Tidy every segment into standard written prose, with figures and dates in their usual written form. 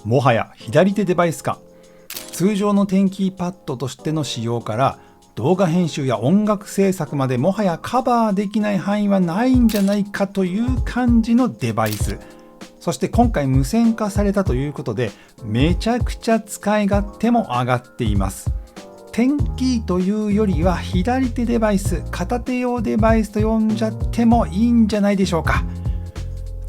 もはや左手デバイス化。通常のテンキーパッドとしての使用から動画編集や音楽制作までもはやカバーできない範囲はないんじゃないかという感じのデバイス。そして今回無線化されたということでめちゃくちゃ使い勝手も上がっています。テンキーというよりは左手デバイス、片手用デバイスと呼んじゃってもいいんじゃないでしょうか。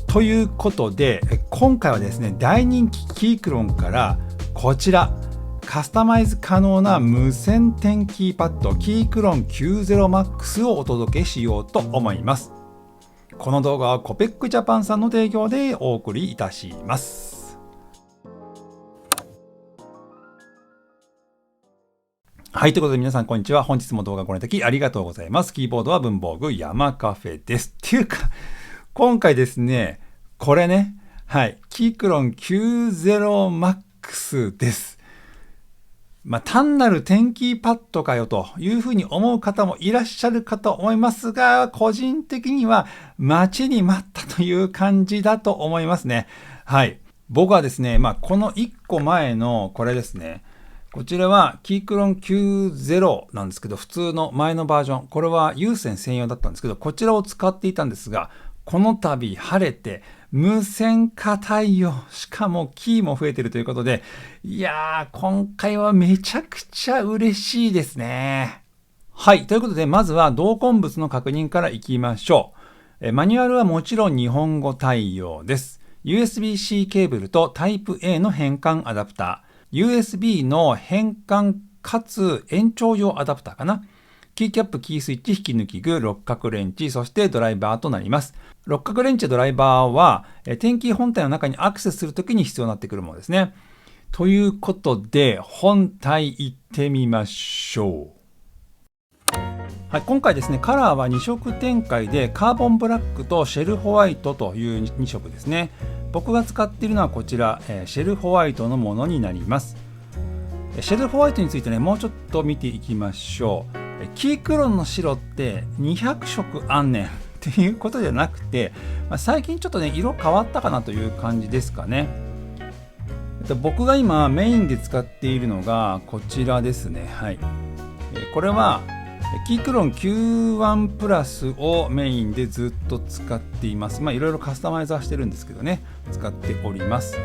ということで今回はですね、大人気キークロンからこちらカスタマイズ可能な無線テンキーパッドキークロン 90MAX をお届けしようと思います。この動画はコペックジャパンさんの提供でお送りいたします。はい、ということで皆さんこんにちは。本日も動画ご覧いただきありがとうございます。キーボードは文房具山カフェです。っていうか、今回ですね、これね、はい、キークロン 90MAX です。単なるテンキーパッドかよというふうに思う方もいらっしゃるかと思いますが、個人的には待ちに待ったという感じだと思いますね。はい。僕はですね、この1個前のこれですね。こちらはキークロン90なんですけど、普通の前のバージョン。これは有線専用だったんですけど、こちらを使っていたんですが、この度晴れて無線化対応、しかもキーも増えているということで、いやー、今回はめちゃくちゃ嬉しいですね。はい。ということで、まずは同梱物の確認からいきましょう。マニュアルはもちろん日本語対応です。USB-C ケーブルと Type-A の変換アダプター。USB の変換かつ延長用アダプターかな。キーキャップ、キースイッチ、引き抜き具、六角レンチ、そしてドライバーとなります。六角レンチ、ドライバーは、テンキー本体の中にアクセスするときに必要になってくるものですね。ということで、本体行ってみましょう。はい、今回ですね、カラーは2色展開で、カーボンブラックとシェルホワイトという2色ですね。僕が使っているのはこちら、シェルホワイトのものになります。シェルホワイトについてね、もうちょっと見ていきましょう。キークロンの白って200色あんねんっていうことじゃなくて、最近ちょっとね色変わったかなという感じですかね。僕が今メインで使っているのがこちらですね。はい、これはキークロン Q1 プラスをメインでずっと使っています。いろいろカスタマイズはしてるんですけどね、使っております。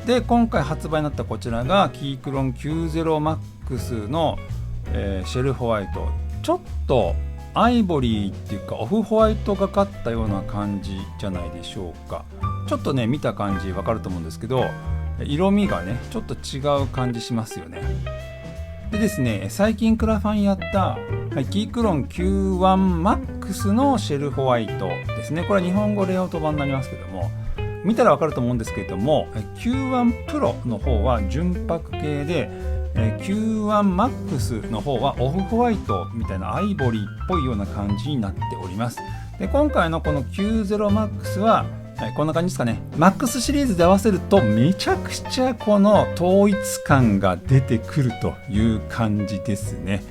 で、今回発売になったこちらがキークロン 90MAX のシェルホワイト。ちょっとアイボリーっていうかオフホワイトがかったような感じじゃないでしょうか。ちょっとね見た感じわかると思うんですけど、色味がねちょっと違う感じしますよね。でですね、最近クラファンやった、キークロン Q1MAX のシェルホワイトですね。これは日本語レイアウト版になりますけども、見たらわかると思うんですけれども、Q1 Pro の方は純白系で、Q1MAX の方はオフホワイトみたいなアイボリーっぽいような感じになっております。で、今回のこの 90MAX は、こんな感じですかね。MAX シリーズで合わせるとめちゃくちゃこの統一感が出てくるという感じですね。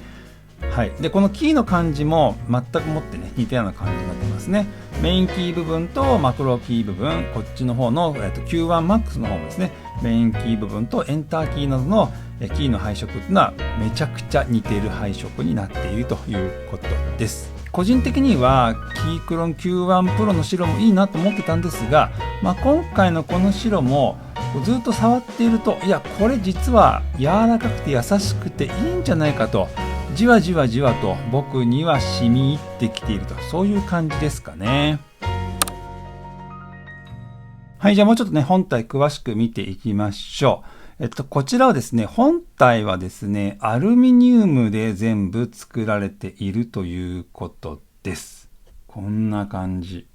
はい、でこのキーの感じも全くもってね似たような感じになってますね。メインキー部分とマクロキー部分、こっちの方の、Q1MAX の方もですね、メインキー部分とエンターキーなどのキーの配色というのはめちゃくちゃ似ている配色になっているということです。個人的にはキークロン Q1 Pro の白もいいなと思ってたんですが、今回のこの白もずっと触っていると、いやこれ実は柔らかくて優しくていいんじゃないかと、じわじわじわと僕には染み入ってきていると、そういう感じですかね。はい、じゃあもうちょっとね本体詳しく見ていきましょう。こちらはですね、本体はですねアルミニウムで全部作られているということです。こんな感じ。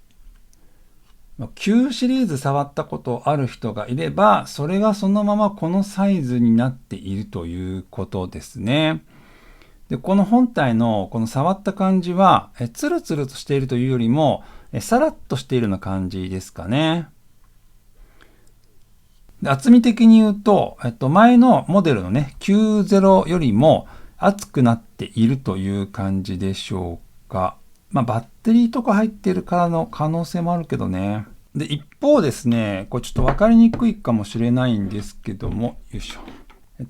Q シリーズ触ったことある人がいれば、それがそのままこのサイズになっているということですね。で、この本体のこの触った感じはツルツルとしているというよりもさらっとしているような感じですかね。で、厚み的に言うと、前のモデルのね 90 よりも厚くなっているという感じでしょうか。バッテリーとか入っているからの可能性もあるけどね。で、一方ですね、これちょっと分かりにくいかもしれないんですけども、よいしょ。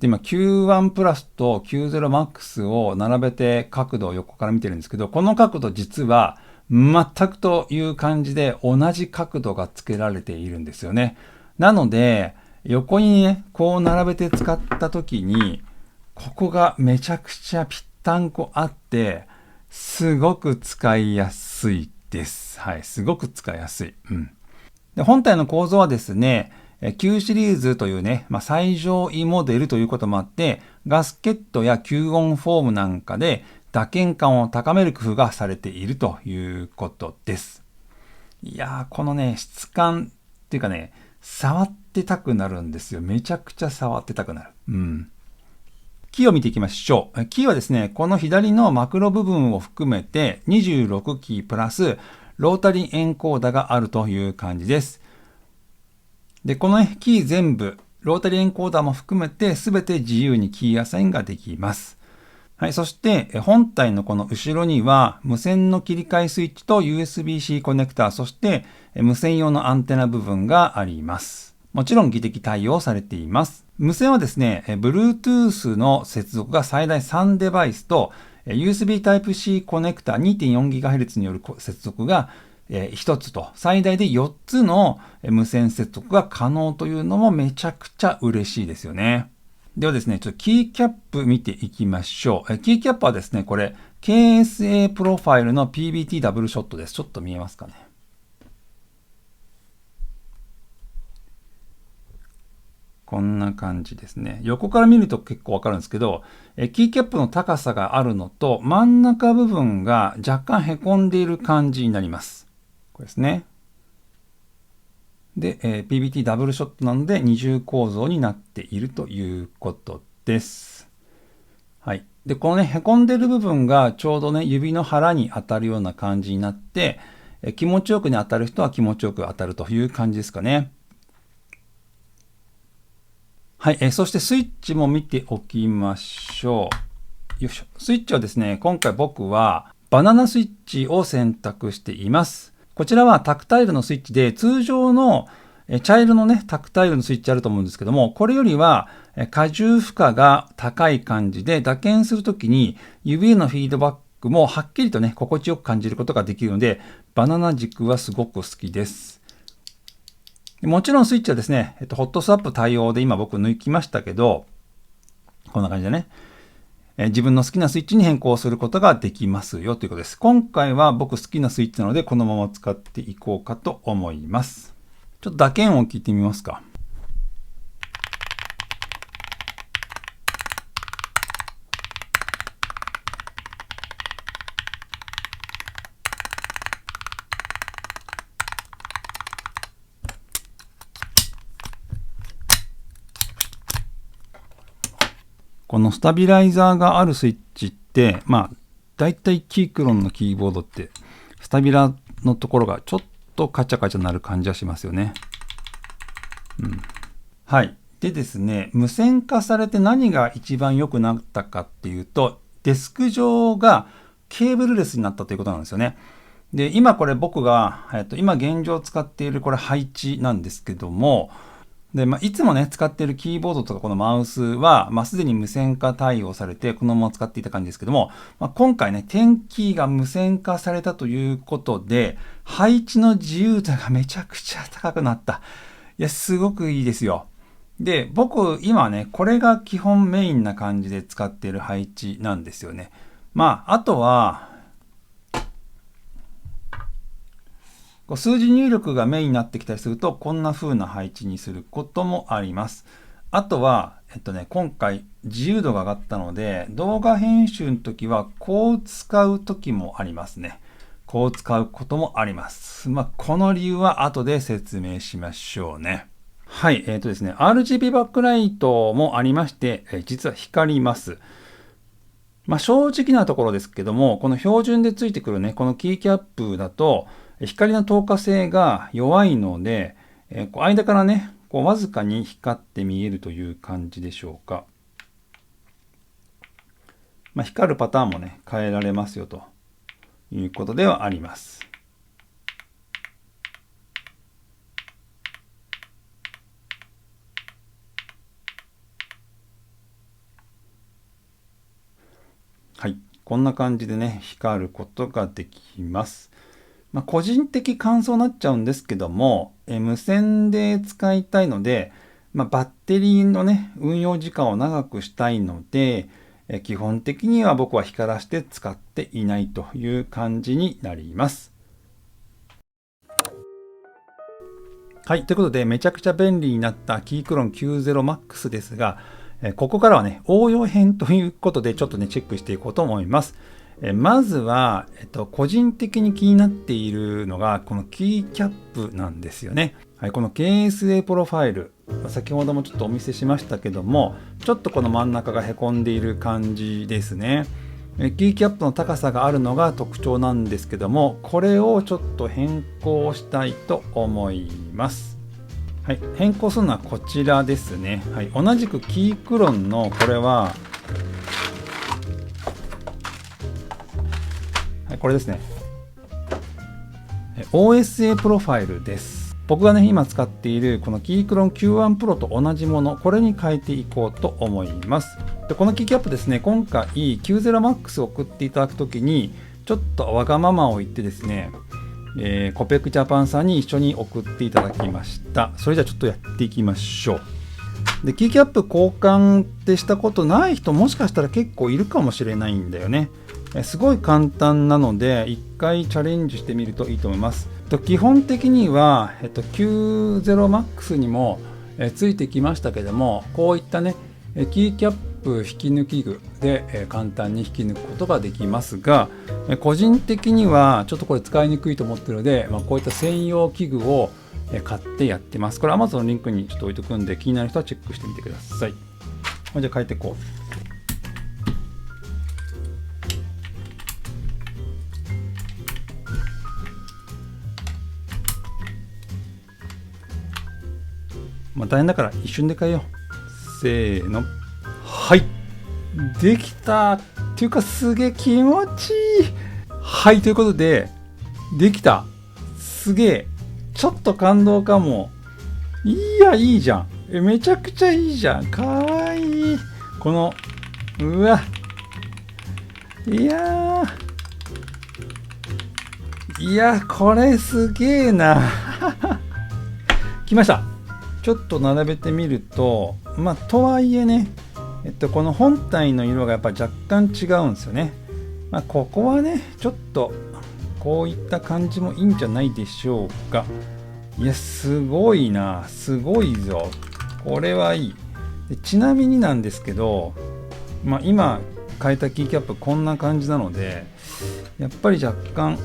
今 Q1 プラスと Q0 マックスを並べて角度を横から見てるんですけど、この角度実は全くという感じで同じ角度がつけられているんですよね。なので、横にね、こう並べて使った時に、ここがめちゃくちゃぴったんこあって、すごく使いやすいです。はい、すごく使いやすい。で、本体の構造はですね、Q シリーズというね、最上位モデルということもあって、ガスケットや吸音フォームなんかで打鍵感を高める工夫がされているということです。いやー、このね、質感っていうかね、触ってたくなるんですよ。めちゃくちゃ触ってたくなる。キーを見ていきましょう。キーはですね、この左のマクロ部分を含めて26キープラスロータリーエンコーダがあるという感じです。で、このキー全部、ロータリーエンコーダーも含めて全て自由にキーアサインができます。はい、そして本体のこの後ろには無線の切り替えスイッチと USB-C コネクター、そして無線用のアンテナ部分があります。もちろん技的対応されています。無線はですね、Bluetooth の接続が最大3デバイスと USB Type-C コネクタ 2.4GHz による接続が1つと最大で4つの無線接続が可能というのもめちゃくちゃ嬉しいですよね。ではですね、ちょっとキーキャップ見ていきましょう。キーキャップはですね、これ KSA プロファイルの PBT ダブルショットです。ちょっと見えますかね。こんな感じですね。横から見ると結構わかるんですけど、キーキャップの高さがあるのと真ん中部分が若干へこんでいる感じになります。これですね。で、PBT ダブルショットなので二重構造になっているということです。はい。で、このね、へこんでる部分がちょうどね、指の腹に当たるような感じになって、気持ちよくね、当たる人は気持ちよく当たるという感じですかね。はい、そしてスイッチも見ておきましょう。よいしょ。スイッチはですね、今回僕はバナナスイッチを選択しています。こちらはタクタイルのスイッチで、通常の茶色のね、タクタイルのスイッチあると思うんですけども、これよりは荷重負荷が高い感じで、打鍵するときに指へのフィードバックもはっきりとね、心地よく感じることができるので、バナナ軸はすごく好きです。もちろんスイッチはですね、ホットスワップ対応で今僕抜きましたけど、こんな感じでね、自分の好きなスイッチに変更することができますよということです。今回は僕好きなスイッチなので、このまま使っていこうかと思います。ちょっと打鍵音を聞いてみますか。このスタビライザーがあるスイッチって、だいたいキークロンのキーボードって、スタビラのところがちょっとカチャカチャなる感じはしますよね。はい。でですね、無線化されて何が一番良くなったかっていうと、デスク上がケーブルレスになったということなんですよね。で、今これ僕が、今現状使っているこれ配置なんですけども、で、いつもね、使っているキーボードとかこのマウスは、すでに無線化対応されて、このまま使っていた感じですけども、今回ね、点キーが無線化されたということで、配置の自由度がめちゃくちゃ高くなった。いや、すごくいいですよ。で、僕、今ね、これが基本メインな感じで使っている配置なんですよね。あとは、数字入力がメインになってきたりすると、こんな風な配置にすることもあります。あとは、今回自由度が上がったので、動画編集の時はこう使う時もありますね。こう使うこともあります。この理由は後で説明しましょうね。はい、ですね、RGB バックライトもありまして、実は光ります。正直なところですけども、この標準でついてくるね、このキーキャップだと、光の透過性が弱いので、間からね、わずかに光って見えるという感じでしょうか。光るパターンもね、変えられますよということではあります。はい。こんな感じでね、光ることができます。個人的感想になっちゃうんですけども、無線で使いたいので、バッテリーのね、運用時間を長くしたいので、基本的には僕は光らして使っていないという感じになります。はい。ということで、めちゃくちゃ便利になったキークロン 90MAX ですが、ここからはね、応用編ということで、ちょっとね、チェックしていこうと思います。まずは、個人的に気になっているのが、このキーキャップなんですよね。はい、この KSA プロファイル、先ほどもちょっとお見せしましたけども、ちょっとこの真ん中がへこんでいる感じですね。キーキャップの高さがあるのが特徴なんですけども、これをちょっと変更したいと思います。はい、変更するのはこちらですね。はい、同じくキークロンのこれは、これですね。OSA プロファイルです。僕がね、今使っているこのキークロン Q1 Pro と同じもの、これに変えていこうと思います。でこのキーキャップですね、今回 90MAX を送っていただくときに、ちょっとわがままを言ってですね、コペクジャパンさんに一緒に送っていただきました。それじゃあちょっとやっていきましょう。で、キーキャップ交換ってしたことない人もしかしたら結構いるかもしれないんだよね。すごい簡単なので一回チャレンジしてみるといいと思います。基本的には、90MAX にもついてきましたけども、こういったねキーキャップ引き抜き具で簡単に引き抜くことができますが、個人的にはちょっとこれ使いにくいと思ってるので、こういった専用器具を買ってやってます。これ Amazon のリンクにちょっと置いとくんで、気になる人はチェックしてみてください。じゃあ変えていこう。大変だから一瞬で変えよう。せーの。はい。できた。っていうかすげえ気持ちいい。はい。ということで、できた。すげえ。ちょっと感動かも。いや、いいじゃん。めちゃくちゃいいじゃん。かわいい。この、うわ。いやこれすげえな。来ました。ちょっと並べてみると、とはいえね、この本体の色がやっぱり若干違うんですよね。ここはね、ちょっとこういった感じもいいんじゃないでしょうか。いや、すごいな、すごいぞ。これはいい。でちなみになんですけど、今変えたキーキャップこんな感じなので、やっぱり若干、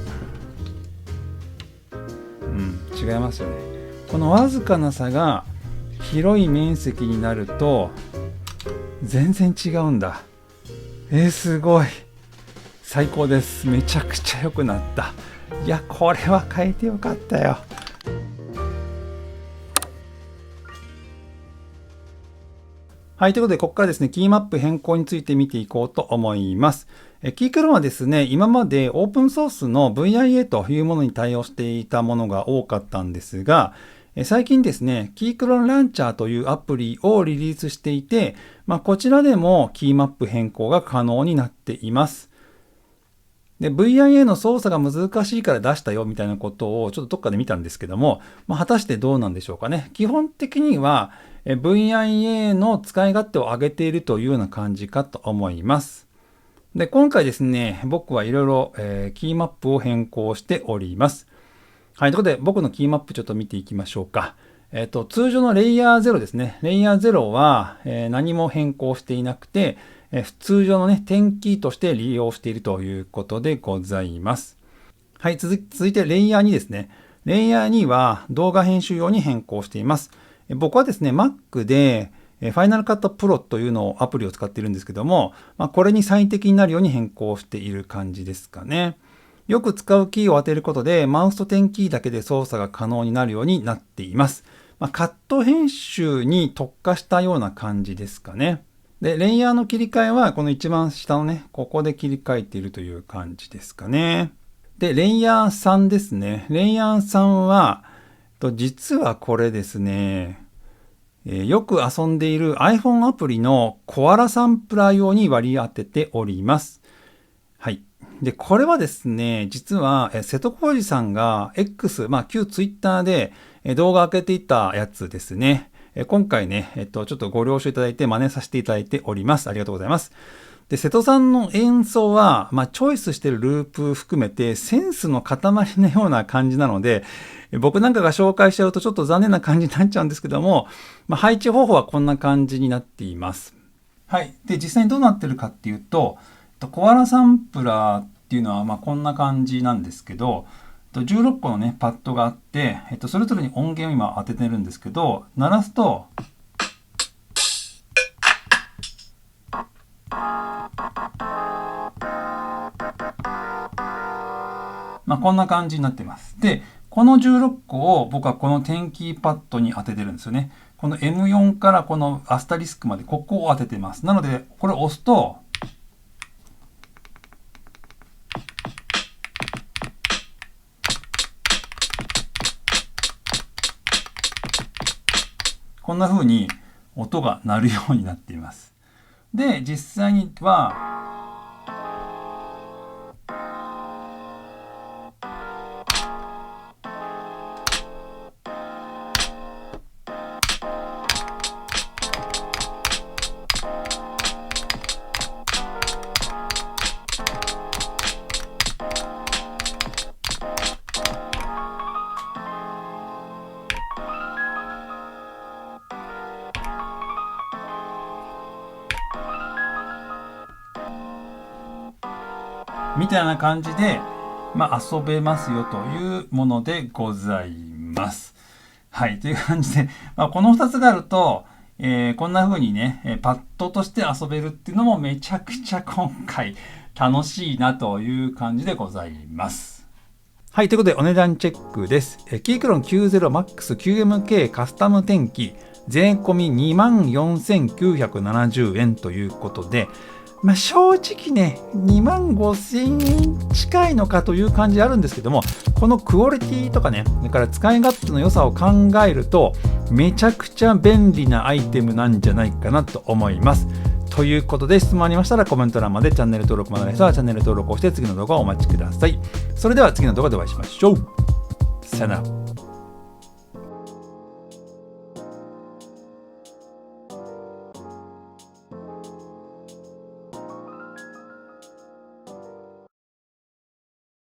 違いますよね。このわずかな差が広い面積になると全然違うんだ。すごい。最高です。めちゃくちゃ良くなった。いや、これは変えてよかったよ。はい、ということで、ここからですね、キーマップ変更について見ていこうと思います。キークロンはですね、今までオープンソースの VIA というものに対応していたものが多かったんですが、最近ですね、キークロンランチャーというアプリをリリースしていて、こちらでもキーマップ変更が可能になっています。で、VIA の操作が難しいから出したよみたいなことをちょっとどっかで見たんですけども、果たしてどうなんでしょうかね。基本的には VIA の使い勝手を上げているというような感じかと思います。で、今回ですね、僕はいろいろキーマップを変更しております。はい、ということで僕のキーマップちょっと見ていきましょうか。通常のレイヤー0ですね。レイヤー0は、何も変更していなくて、通常のね、点キーとして利用しているということでございます。はい、続いてレイヤー2ですね。レイヤー2は動画編集用に変更しています。僕はですね、Mac でFinal Cut Pro というのをアプリを使っているんですけども、これに最適になるように変更している感じですかね。よく使うキーを当てることで、マウスと点キーだけで操作が可能になるようになっています。カット編集に特化したような感じですかね。で、レイヤーの切り替えは、この一番下のね、ここで切り替えているという感じですかね。で、レイヤー3ですね。レイヤー3は、実はこれですね、よく遊んでいる iPhone アプリのコアラサンプラー用に割り当てております。はい。で、これはですね、実は、瀬戸康史さんが X、旧 Twitter で動画を上げていたやつですね。今回ね、ちょっとご了承いただいて真似させていただいております。ありがとうございます。で、瀬戸さんの演奏は、チョイスしてるループ含めてセンスの塊のような感じなので、僕なんかが紹介しちゃうとちょっと残念な感じになっちゃうんですけども、配置方法はこんな感じになっています。はい。で、実際にどうなってるかっていうと、コアラサンプラーっていうのはこんな感じなんですけど、16個のね、パッドがあって、それぞれに音源を今当ててるんですけど、鳴らすと、こんな感じになってます。で、この16個を僕はこのテンキーパッドに当ててるんですよね。この M4 からこのアスタリスクまでここを当ててます。なので、これを押すと、こんな風に音が鳴るようになっています。で、実際には、みたいな感じで、遊べますよというものでございます。はい。という感じで、この2つがあると、こんな風にね、パッドとして遊べるっていうのもめちゃくちゃ今回楽しいなという感じでございます。はい。ということでお値段チェックです。キークロン 90MAX9MK カスタム天気税込み 24,970 円ということで、正直ね、25,000円近いのかという感じあるんですけども、このクオリティとかね、それから使い勝手の良さを考えると、めちゃくちゃ便利なアイテムなんじゃないかなと思います。ということで、質問ありましたらコメント欄までチャンネル登録まだの人はチャンネル登録をして次の動画をお待ちください。それでは次の動画でお会いしましょう。さよなら。